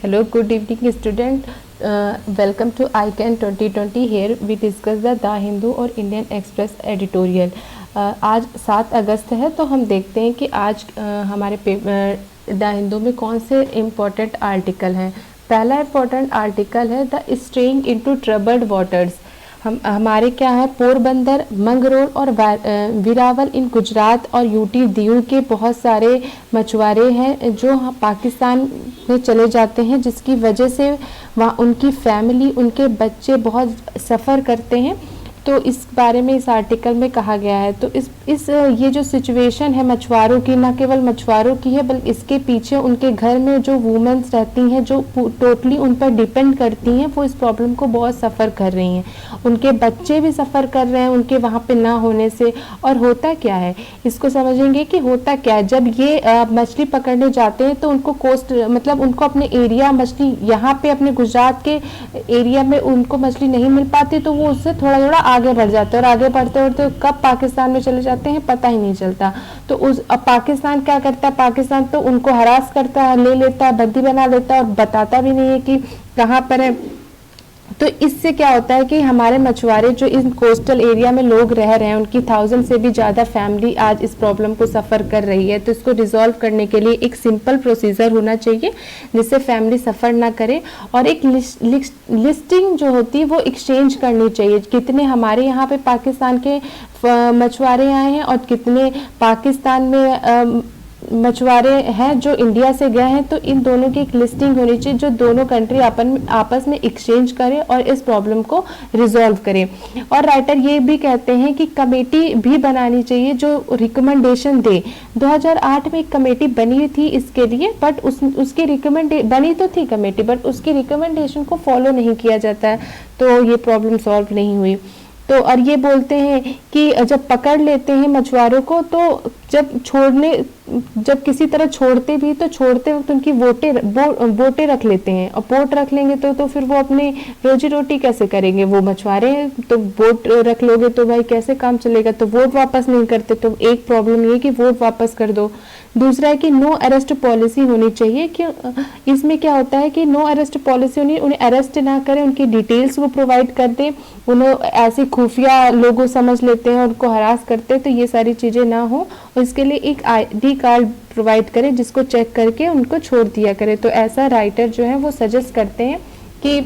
Hello, good evening, student. Welcome to ICANN 2020. Here we discuss the Hindu और Indian express editorial. आज 7 अगस्त है, तो हम देखते हैं कि आज हमारे द हिंदू में कौन से इम्पोर्टेंट आर्टिकल हैं। पहला इम्पोर्टेंट आर्टिकल है the straying into troubled waters. हमारे क्या है, पोरबंदर, मंगरोल और वेरावल इन गुजरात और यूटी दीव के बहुत सारे मछुआरे हैं जो पाकिस्तान में चले जाते हैं, जिसकी वजह से वहाँ उनकी फैमिली, उनके बच्चे बहुत सफ़र करते हैं। तो इस बारे में इस आर्टिकल में कहा गया है। तो इस ये जो सिचुएशन है मछुआरों की, न केवल मछुआरों की है बल्कि इसके पीछे उनके घर में जो वुमेन्स रहती हैं, जो टोटली उन पर डिपेंड करती हैं, वो इस प्रॉब्लम को बहुत सफ़र कर रही हैं। उनके बच्चे भी सफ़र कर रहे हैं उनके वहाँ पे ना होने से। और होता क्या है, इसको समझेंगे कि होता क्या है। जब ये मछली पकड़ने जाते हैं तो उनको कोस्ट मतलब उनको अपने एरिया मछली यहाँ पे अपने गुजरात के एरिया में उनको मछली नहीं मिल पाती, तो वो उससे थोड़ा थोड़ा आगे बढ़ जाते हैं और आगे बढ़ते बढ़ते कब पाकिस्तान में चले जाते हैं पता ही नहीं चलता। तो अब पाकिस्तान क्या करता है, पाकिस्तान तो उनको हरास करता है, ले लेता है, बंदी बना देता है और बताता भी नहीं है कि कहाँ पर है। तो इससे क्या होता है कि हमारे मछुआरे जो इन कोस्टल एरिया में लोग रह रहे हैं, उनकी 1000 से भी ज़्यादा फैमिली आज इस प्रॉब्लम को सफ़र कर रही है। तो इसको रिजॉल्व करने के लिए एक सिंपल प्रोसीजर होना चाहिए जिससे फैमिली सफ़र ना करे, और एक लिस्टिंग जो होती है वो एक्सचेंज करनी चाहिए। कितने हमारे यहाँ पे पाकिस्तान के मछुआरे आए हैं और कितने पाकिस्तान में मछुआरे हैं जो इंडिया से गए हैं। तो इन दोनों की एक लिस्टिंग होनी चाहिए जो दोनों कंट्री आपस में एक्सचेंज करें और इस प्रॉब्लम को रिजॉल्व करें। और राइटर ये भी कहते हैं कि कमेटी भी बनानी चाहिए जो रिकमेंडेशन दे। 2008 में एक कमेटी बनी थी इसके लिए, बट उसकी बनी तो थी कमेटी, बट उसकी रिकमेंडेशन को फॉलो नहीं किया जाता है, तो ये प्रॉब्लम सॉल्व नहीं हुई। तो और ये बोलते हैं कि जब पकड़ लेते हैं मछुआरों को, तो जब किसी तरह छोड़ते भी तो छोड़ते वक्त उनकी बोटें रख लेते हैं, और बोट रख लेंगे तो फिर वो अपनी रोजी रोटी कैसे करेंगे। वो मछुआरे हैं तो बोट रख लोगे तो भाई कैसे काम चलेगा। तो वोट वापस नहीं करते, तो एक प्रॉब्लम ये कि वोट वापस कर दो। दूसरा है कि नो अरेस्ट पॉलिसी होनी चाहिए, कि इसमें क्या होता है कि नो अरेस्ट पॉलिसी होनी, उन्हें अरेस्ट ना करें, उनकी डिटेल्स वो प्रोवाइड कर दें। उन्हें ऐसे खुफिया लोगों समझ लेते हैं, उनको हरास करते हैं, तो ये सारी चीज़ें ना हो, और इसके लिए एक ID कार्ड प्रोवाइड करें जिसको चेक करके उनको छोड़ दिया करें। तो ऐसा राइटर जो है वो सजेस्ट करते हैं कि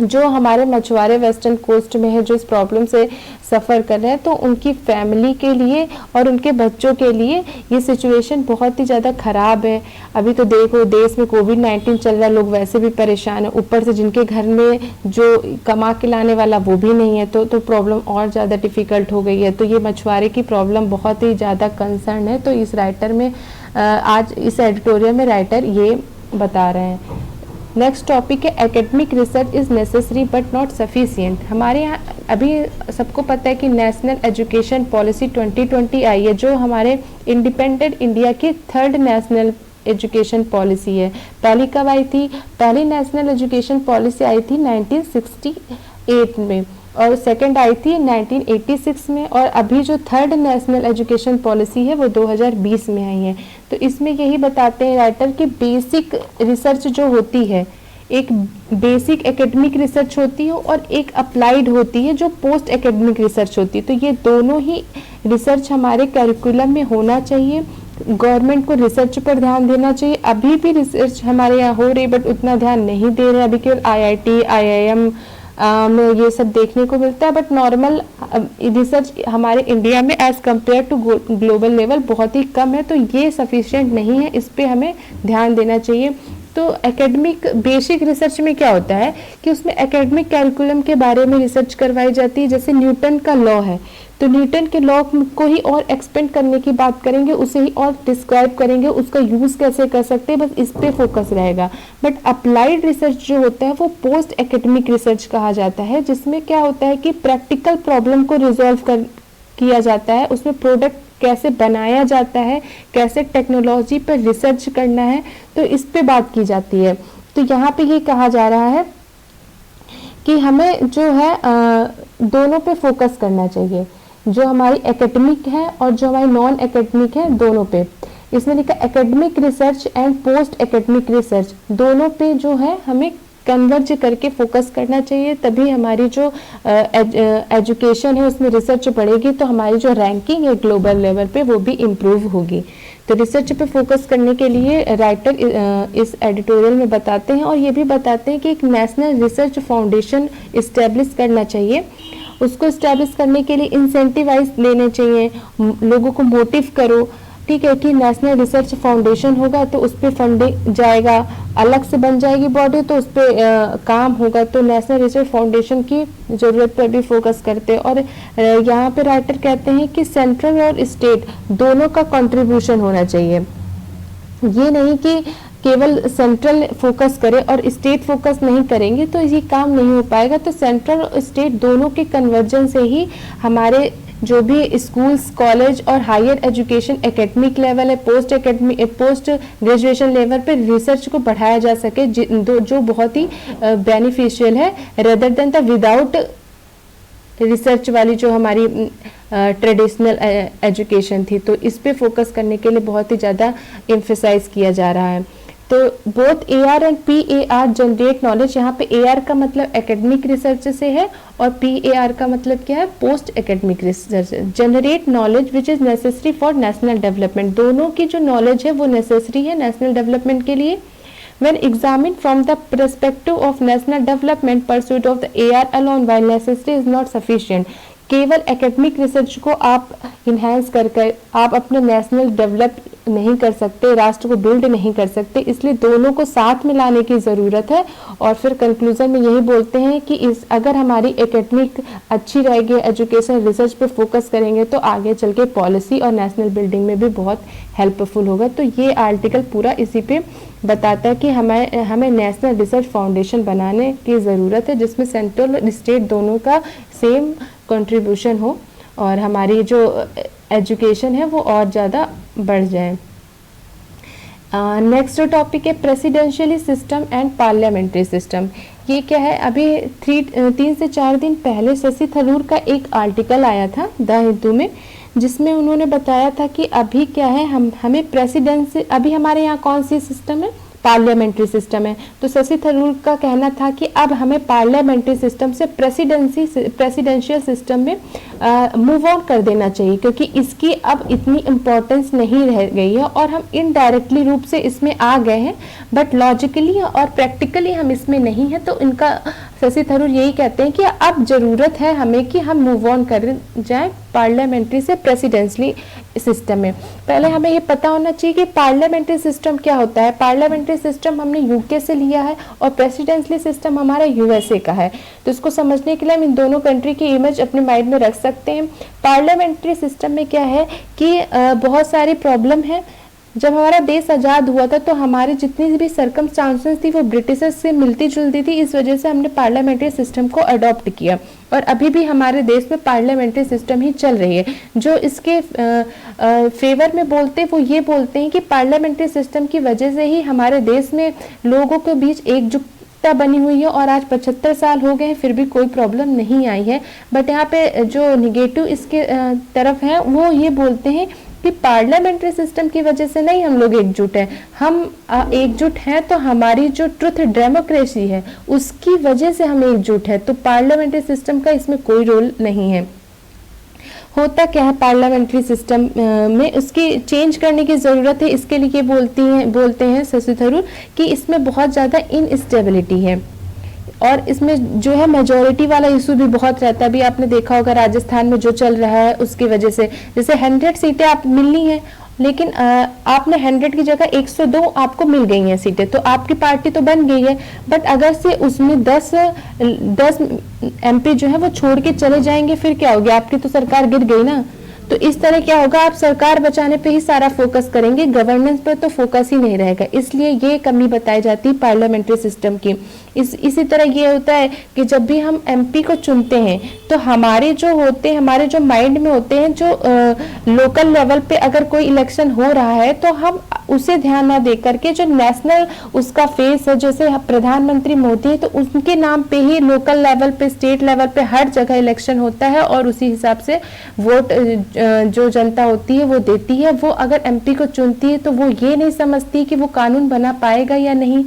जो हमारे मछुआरे वेस्टर्न कोस्ट में है जो इस प्रॉब्लम से सफ़र कर रहे हैं, तो उनकी फैमिली के लिए और उनके बच्चों के लिए ये सिचुएशन बहुत ही ज़्यादा ख़राब है। अभी तो देखो देश में कोविड-19 चल रहा है, लोग वैसे भी परेशान हैं, ऊपर से जिनके घर में जो कमा के लाने वाला वो भी नहीं है, तो प्रॉब्लम और ज़्यादा डिफ़िकल्ट हो गई है। तो ये मछुआरे की प्रॉब्लम बहुत ही ज़्यादा कंसर्न है। तो इस राइटर में आज इस एडिटोरियल में राइटर ये बता रहे हैं। नेक्स्ट टॉपिक है academic research is necessary but not sufficient. हमारे यहाँ अभी सबको पता है कि नेशनल एजुकेशन पॉलिसी 2020 आई है, जो हमारे इंडिपेंडेंट इंडिया की 3rd नेशनल एजुकेशन पॉलिसी है। पहली कब आई थी? पहली नेशनल एजुकेशन पॉलिसी आई थी 1968 में, और सेकंड आई थी 1986 में, और अभी जो 3rd नेशनल एजुकेशन पॉलिसी है वो 2020 में आई है। तो इसमें यही बताते हैं राइटर कि बेसिक रिसर्च जो होती है, एक बेसिक एकेडमिक रिसर्च होती है और एक अप्लाइड होती है जो पोस्ट एकेडमिक रिसर्च होती है। तो ये दोनों ही रिसर्च हमारे करिकुलम में होना चाहिए। गवर्नमेंट को रिसर्च पर ध्यान देना चाहिए। अभी भी रिसर्च हमारे यहाँ हो रही, बट उतना ध्यान नहीं दे रहे। अभी केवल IIT IIM में ये सब देखने को मिलता है, बट नॉर्मल रिसर्च हमारे इंडिया में as compare to global level बहुत ही कम है। तो ये सफिशिएंट नहीं है, इस पे हमें ध्यान देना चाहिए। तो एकेडमिक बेसिक रिसर्च में क्या होता है कि उसमें एकेडमिक कैरिकुलम के बारे में रिसर्च करवाई जाती है। जैसे न्यूटन का लॉ है, तो न्यूटन के लॉ को ही और एक्सपेंड करने की बात करेंगे, उसे ही और डिस्क्राइब करेंगे, उसका यूज़ कैसे कर सकते हैं, बस इस पे फोकस रहेगा। बट अप्लाइड रिसर्च जो होता है वो पोस्ट एकेडमिक रिसर्च कहा जाता है, जिसमें क्या होता है कि प्रैक्टिकल प्रॉब्लम को रिजॉल्व किया जाता है। उसमें प्रोडक्ट कैसे बनाया जाता है, कैसे टेक्नोलॉजी पर रिसर्च करना है, तो इस पे बात की जाती है। तो यहाँ पे ये कहा जा रहा है कि हमें जो है दोनों पे फोकस करना चाहिए, जो हमारी एकेडमिक है और जो हमारी नॉन एकेडमिक है, दोनों पे। इसमें लिखा academic research and post academic research, दोनों पे जो है हमें कन्वर्ज करके फोकस करना चाहिए, तभी हमारी जो एजुकेशन है उसमें रिसर्च बढ़ेगी, तो हमारी जो रैंकिंग है ग्लोबल लेवल पे वो भी इम्प्रूव होगी। तो रिसर्च पे फोकस करने के लिए राइटर इस एडिटोरियल में बताते हैं, और ये भी बताते हैं कि एक नेशनल रिसर्च फाउंडेशन इस्टेब्लिश करना चाहिए। उसको इस्टेब्लिश करने के लिए इंसेंटिवाइज लेने चाहिए, लोगों को मोटिव करो, ठीक है, कि नेशनल रिसर्च फाउंडेशन होगा तो उस पर फंडिंग जाएगा, अलग से बन जाएगी बॉडी तो उस पर काम होगा। तो नेशनल रिसर्च फाउंडेशन की ज़रूरत पर भी फोकस करते हैं। और यहाँ पे राइटर कहते हैं कि सेंट्रल और स्टेट दोनों का कंट्रीब्यूशन होना चाहिए। ये नहीं कि केवल सेंट्रल फोकस करे और स्टेट फोकस नहीं करेंगे तो ये काम नहीं हो पाएगा। तो सेंट्रल और स्टेट दोनों के कन्वर्जन से ही हमारे जो भी स्कूल्स, कॉलेज और हायर एजुकेशन एकेडमिक लेवल है, पोस्ट ग्रेजुएशन लेवल पे रिसर्च को बढ़ाया जा सके, जो बहुत ही बेनिफिशियल है rather than the without research वाली जो हमारी ट्रेडिशनल एजुकेशन थी। तो इस पे फोकस करने के लिए बहुत ही ज़्यादा एम्फेसाइज किया जा रहा है। तो both AR and PAR generate knowledge, यहाँ पे AR का मतलब एकेडमिक रिसर्च से है और PAR का मतलब क्या है, post academic research. Generate knowledge which is necessary for national development, दोनों की जो नॉलेज है वो नेसेसरी है नेशनल डेवलपमेंट के लिए। When examined from the perspective of national development, pursuit of the AR alone while necessary is not sufficient. केवल academic research को आप इन्हेंस करके आप अपने नेशनल डेवलप नहीं कर सकते, राष्ट्र को बिल्ड नहीं कर सकते, इसलिए दोनों को साथ में लाने की ज़रूरत है। और फिर कंक्लूजन में यही बोलते हैं कि अगर हमारी एकेडमिक अच्छी रहेगी, एजुकेशन रिसर्च पे फोकस करेंगे तो आगे चल के पॉलिसी और नेशनल बिल्डिंग में भी बहुत हेल्पफुल होगा। तो ये आर्टिकल पूरा इसी पे बताता है कि हमें नेशनल रिसर्च फाउंडेशन बनाने की ज़रूरत है जिसमें सेंट्रल और स्टेट दोनों का सेम कंट्रीब्यूशन हो और हमारी जो एजुकेशन है वो और ज़्यादा बढ़ जाए। नेक्स्ट जो टॉपिक है प्रेसिडेंशियली सिस्टम एंड पार्लियामेंट्री सिस्टम। ये क्या है, अभी 3 से 4 दिन पहले शशि थरूर का एक आर्टिकल आया था द हिंदू में, जिसमें उन्होंने बताया था कि अभी क्या है, हमें प्रेसिडेंसी, अभी हमारे यहाँ कौन सी सिस्टम है, पार्लियामेंट्री सिस्टम है। तो शशि थरूर का कहना था कि अब हमें पार्लियामेंट्री सिस्टम से प्रेसिडेंशियल सिस्टम में मूव ऑन कर देना चाहिए, क्योंकि इसकी अब इतनी इम्पोर्टेंस नहीं रह गई है और हम इनडायरेक्टली रूप से इसमें आ गए हैं, बट लॉजिकली और प्रैक्टिकली हम इसमें नहीं है। तो इनका शशि थरूर यही कहते हैं कि अब ज़रूरत है हमें कि हम मूव ऑन कर जाए पार्लियामेंट्री से प्रेसिडेंशियली सिस्टम में। पहले हमें ये पता होना चाहिए कि पार्लियामेंट्री सिस्टम क्या होता है। पार्लियामेंट्री सिस्टम हमने यूके से लिया है और प्रेसिडेंशियली सिस्टम हमारा यूएसए का है। तो इसको समझने के लिए हम इन दोनों कंट्री की इमेज अपने माइंड में रख सकते हैं। पार्लियामेंट्री सिस्टम में क्या है कि बहुत सारी प्रॉब्लम है। जब हमारा देश आज़ाद हुआ था तो हमारी जितनी भी सर्कमस्टांसेस थी वो ब्रिटिशर्स से मिलती जुलती थी, इस वजह से हमने पार्लियामेंट्री सिस्टम को अडॉप्ट किया और अभी भी हमारे देश में पार्लियामेंट्री सिस्टम ही चल रही है। जो इसके फेवर में बोलते हैं वो ये बोलते हैं कि पार्लियामेंट्री सिस्टम की वजह से ही हमारे देश में लोगों के बीच एकजुटता बनी हुई है और आज 75 साल हो गए हैं फिर भी कोई प्रॉब्लम नहीं आई है। बट यहाँ पे जो निगेटिव इसके तरफ है वो ये बोलते हैं कि पार्लियामेंट्री सिस्टम की वजह से नहीं हम लोग एकजुट हैं, हम एकजुट हैं तो हमारी जो ट्रुथ डेमोक्रेसी है उसकी वजह से हम एकजुट हैं। तो पार्लियामेंट्री सिस्टम का इसमें कोई रोल नहीं है। होता क्या है पार्लियामेंट्री सिस्टम में, उसकी चेंज करने की ज़रूरत है। इसके लिए बोलते हैं शशि थरूर कि इसमें बहुत ज़्यादा इनस्टेबिलिटी है और इसमें जो है मेजॉरिटी वाला इशू भी बहुत रहता है। अभी आपने देखा होगा राजस्थान में जो चल रहा है उसकी वजह से, जैसे 100 सीटें आप मिलनी है लेकिन आपने 100 की जगह 102 आपको मिल गई हैं सीटें, तो आपकी पार्टी तो बन गई है। बट अगर से उसमें 10 MP जो है वो छोड़ के चले जाएंगे फिर क्या होगा, आपकी तो सरकार गिर गई ना। तो इस तरह क्या होगा, आप सरकार बचाने पे ही सारा फोकस करेंगे, गवर्नेंस पर तो फोकस ही नहीं रहेगा। इसलिए ये कमी बताई जाती है पार्लियामेंट्री सिस्टम की। इसी तरह ये होता है कि जब भी हम MP को चुनते हैं तो हमारे जो माइंड में होते हैं, जो लोकल लेवल पे अगर कोई इलेक्शन हो रहा है तो हम उसे ध्यान ना दे करके जो नेशनल उसका फेस है, जैसे प्रधानमंत्री मोदी है तो उनके नाम पे ही लोकल लेवल पे, स्टेट लेवल पे हर जगह इलेक्शन होता है और उसी हिसाब से वोट जो जनता होती है वो देती है। वो अगर एमपी को चुनती है तो वो ये नहीं समझती कि वो कानून बना पाएगा या नहीं,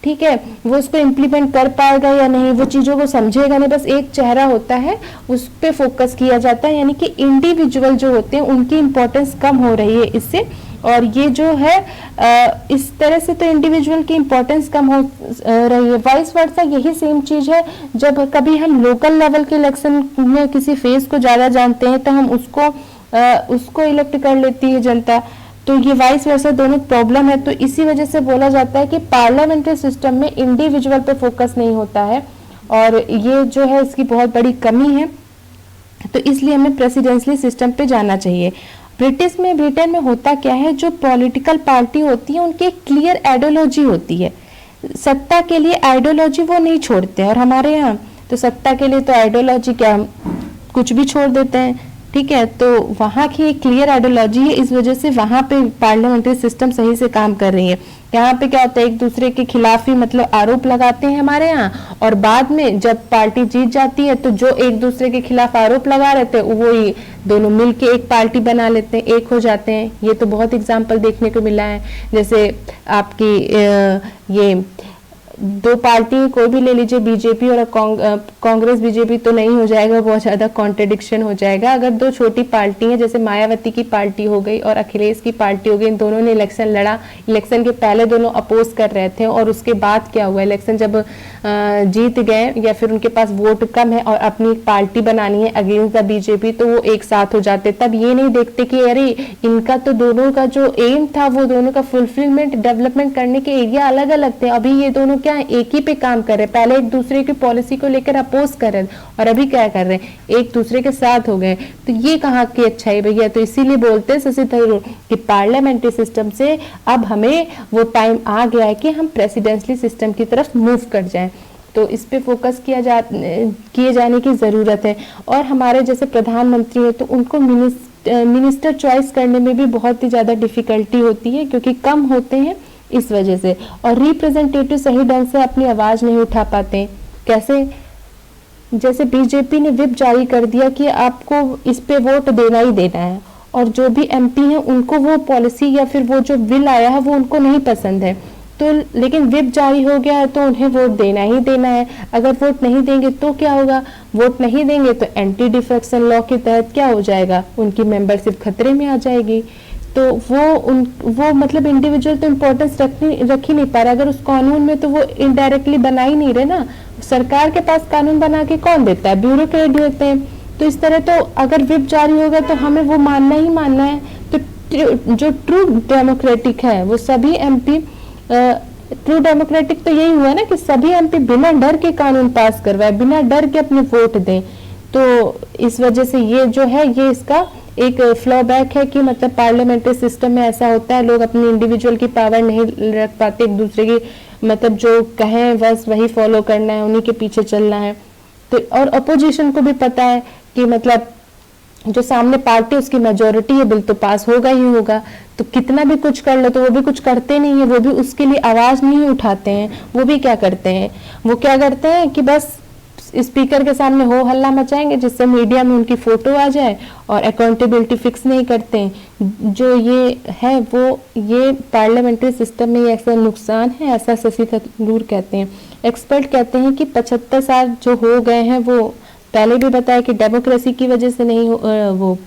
ठीक है, वो उसको इम्प्लीमेंट कर पाएगा या नहीं, वो चीज़ों को समझेगा नहीं, बस एक चेहरा होता है उस पर फोकस किया जाता है। यानी कि इंडिविजुअल जो होते हैं उनकी इम्पोर्टेंस कम हो रही है इससे। और ये जो है इस तरह से तो इंडिविजुअल की इम्पोर्टेंस कम हो रही है। वाइस वर्सा यही सेम चीज़ है, जब कभी हम लोकल लेवल के इलेक्शन में किसी फेस को ज़्यादा जानते हैं तो हम उसको इलेक्ट कर लेती है जनता। तो ये वाइस वर्सा दोनों प्रॉब्लम है। तो इसी वजह से बोला जाता है कि पार्लियामेंट्री सिस्टम में इंडिविजुअल पे फोकस नहीं होता है, और ये जो है इसकी बहुत बड़ी कमी है। तो इसलिए हमें प्रेसिडेंशियल सिस्टम पे जाना चाहिए। ब्रिटेन में होता क्या है, जो पॉलिटिकल पार्टी होती है उनकी एक क्लियर आइडियोलॉजी होती है, सत्ता के लिए आइडियोलॉजी वो नहीं छोड़ते। और हमारे यहाँ तो सत्ता के लिए तो आइडियोलॉजी क्या, हम कुछ भी छोड़ देते हैं, ठीक है। तो वहाँ की एक क्लियर आइडियोलॉजी है, इस वजह से वहाँ पे पार्लियामेंट्री सिस्टम सही से काम कर रही है। यहाँ पे क्या होता है, एक दूसरे के खिलाफ ही मतलब आरोप लगाते हैं हमारे यहाँ, और बाद में जब पार्टी जीत जाती है तो जो एक दूसरे के खिलाफ आरोप लगा रहे थे वो ही दोनों मिलके एक पार्टी बना लेते हैं, एक हो जाते हैं। ये तो बहुत एग्जाम्पल देखने को मिला है। जैसे आपकी ये दो पार्टी कोई भी ले लीजिए, बीजेपी और कांग्रेस बीजेपी, तो नहीं हो जाएगा, बहुत ज्यादा कॉन्ट्रडिक्शन हो जाएगा। अगर दो छोटी पार्टी हैं, जैसे मायावती की पार्टी हो गई और अखिलेश की पार्टी हो गई, इन दोनों ने इलेक्शन लड़ा, इलेक्शन के पहले दोनों अपोज कर रहे थे, और उसके बाद क्या हुआ, इलेक्शन जब जीत गए या फिर उनके पास वोट कम है और अपनी पार्टी बनानी है अगेंस्ट द बीजेपी, तो वो एक साथ हो जाते। तब ये नहीं देखते कि अरे इनका तो दोनों का जो एम था वो दोनों का फुलफिलमेंट डेवलपमेंट करने के एरिया अलग अलग थे। अभी ये दोनों क्या एक ही पे काम कर रहे, पहले एक दूसरे की पॉलिसी को लेकर अपोज कर रहे और अभी क्या कर रहे हैं, एक दूसरे के साथ हो गए। तो ये कहाँ की अच्छाई भैया। तो इसीलिए बोलते हैं शशि थरूर कि पार्लियामेंट्री सिस्टम से अब हमें वो टाइम आ गया है कि हम प्रेसिडेंशियल सिस्टम की तरफ मूव कर जाएं। तो इस पे फोकस किए जाने की ज़रूरत है। और हमारे जैसे प्रधानमंत्री है तो उनको मिनिस्टर चॉइस करने में भी बहुत ही ज़्यादा डिफिकल्टी होती है, क्योंकि कम होते हैं इस वजह से, और रिप्रेजेंटेटिव सही ढंग से अपनी आवाज़ नहीं उठा पाते। कैसे, जैसे बीजेपी ने विप जारी कर दिया कि आपको इस पे वोट देना ही देना है, और जो भी एमपी हैं उनको वो पॉलिसी या फिर वो जो बिल आया है वो उनको नहीं पसंद है, तो लेकिन विप जारी हो गया है तो उन्हें वोट देना ही देना है। अगर वोट नहीं देंगे तो क्या होगा, वोट नहीं देंगे तो एंटी डिफेक्शन लॉ के तहत क्या हो जाएगा, उनकी मेंबरशिप खतरे में आ जाएगी। तो वो मतलब इंडिविजुअल तो इम्पोर्टेंस रख ही नहीं पा रहा। अगर उस कानून में तो वो इनडायरेक्टली बना ही नहीं रहे ना, सरकार के पास कानून बना के कौन देता है, ब्यूरोक्रेट देते हैं। तो इस तरह तो अगर विप जारी होगा तो हमें वो मानना ही मानना है। तो जो ट्रू डेमोक्रेटिक है वो सभी एमपी, ट्रू डेमोक्रेटिक तो यही हुआ ना कि सभी एमपी बिना डर के कानून पास करवाए, बिना डर के अपने वोट दें। तो इस वजह से ये जो है ये इसका एक फ्लॉबैक है कि मतलब पार्लियामेंट्री सिस्टम में ऐसा होता है, लोग अपनी इंडिविजुअल की पावर नहीं रख पाते, एक दूसरे की मतलब जो कहें बस वही फॉलो करना है, उन्हीं के पीछे चलना है। तो और अपोजिशन को भी पता है कि मतलब जो सामने पार्टी उसकी मेजोरिटी है, बिल तो पास होगा ही होगा, तो कितना भी कुछ कर लो तो वो भी कुछ करते नहीं है, वो भी उसके लिए आवाज नहीं उठाते हैं। वो भी क्या करते हैं, वो क्या करते हैं कि बस स्पीकर के सामने हो हल्ला मचाएंगे जिससे मीडिया में उनकी फोटो आ जाए, और अकाउंटेबिलिटी फिक्स नहीं करते हैं। जो ये है वो ये पार्लियामेंट्री सिस्टम में ऐसा नुकसान है, ऐसा शशि थरूर कहते हैं। एक्सपर्ट कहते हैं कि 75 साल जो हो गए हैं, वो पहले भी बताया कि डेमोक्रेसी की वजह से नहीं, वो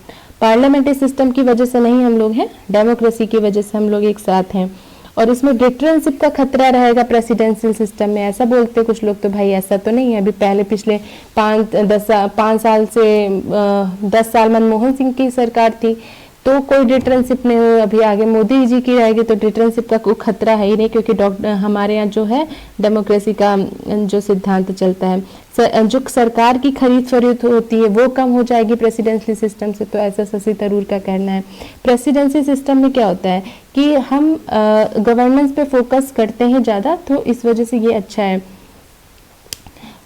पार्लियामेंट्री सिस्टम की वजह से नहीं हम लोग हैं, डेमोक्रेसी की वजह से हम लोग एक साथ हैं। और इसमें डिक्टेटरशिप का खतरा रहेगा प्रेसिडेंशियल सिस्टम में, ऐसा बोलते कुछ लोग। तो भाई ऐसा तो नहीं है। अभी पहले पिछले 5 साल से 10 साल मनमोहन सिंह की सरकार थी तो कोई डिक्टेटरशिप नहीं हुई। अभी आगे मोदी जी की रहेगी तो डिक्टेटरशिप का कोई खतरा है ही नहीं, क्योंकि हमारे यहाँ जो है डेमोक्रेसी का जो सिद्धांत चलता है, जो सरकार की खरीद फरोख्त होती है वो कम हो जाएगी प्रेसिडेंशियल सिस्टम से। तो ऐसा शशि थरूर का कहना है। प्रेसिडेंशियल सिस्टम में क्या होता है कि हम गवर्नेंस पे फोकस करते हैं ज़्यादा, तो इस वजह से ये अच्छा है।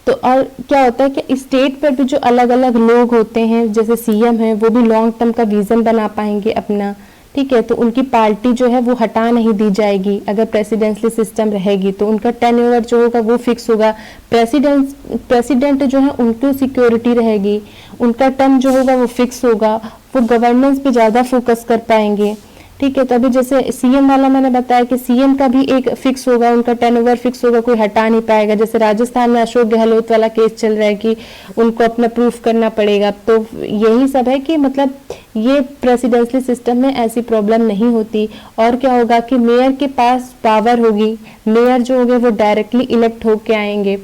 तो और क्या होता है कि स्टेट पर भी जो अलग अलग लोग होते हैं, जैसे सीएम है, वो भी लॉन्ग टर्म का विजन बना पाएंगे अपना, ठीक है, तो उनकी पार्टी जो है वो हटा नहीं दी जाएगी। अगर प्रेसिडेंशियल सिस्टम रहेगी तो उनका टेन्योर जो होगा वो फिक्स होगा। प्रेसिडेंट जो है उनको सिक्योरिटी रहेगी, उनका टर्म जो होगा वो फिक्स होगा, वो गवर्नेंस पे ज़्यादा फोकस कर पाएंगे। ठीक है, तो अभी जैसे सीएम वाला मैंने बताया कि सीएम का भी एक फिक्स होगा, उनका टेनओवर फिक्स होगा, कोई हटा नहीं पाएगा। जैसे राजस्थान में अशोक गहलोत वाला केस चल रहा है कि उनको अपना प्रूफ करना पड़ेगा। तो यही सब है कि मतलब ये प्रेसिडेंशियल सिस्टम में ऐसी प्रॉब्लम नहीं होती। और क्या होगा कि मेयर के पास पावर होगी, मेयर जो होंगे वो डायरेक्टली इलेक्ट होके आएंगे।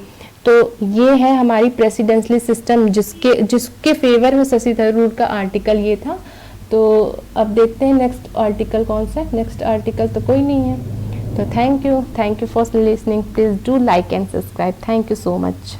तो ये है हमारी प्रेसिडेंशियल सिस्टम जिसके फेवर में शशि थरूर का आर्टिकल ये था। तो अब देखते हैं नेक्स्ट आर्टिकल कौन सा है। नेक्स्ट आर्टिकल तो कोई नहीं है। तो thank you for listening. Please do like and subscribe. Thank you so much.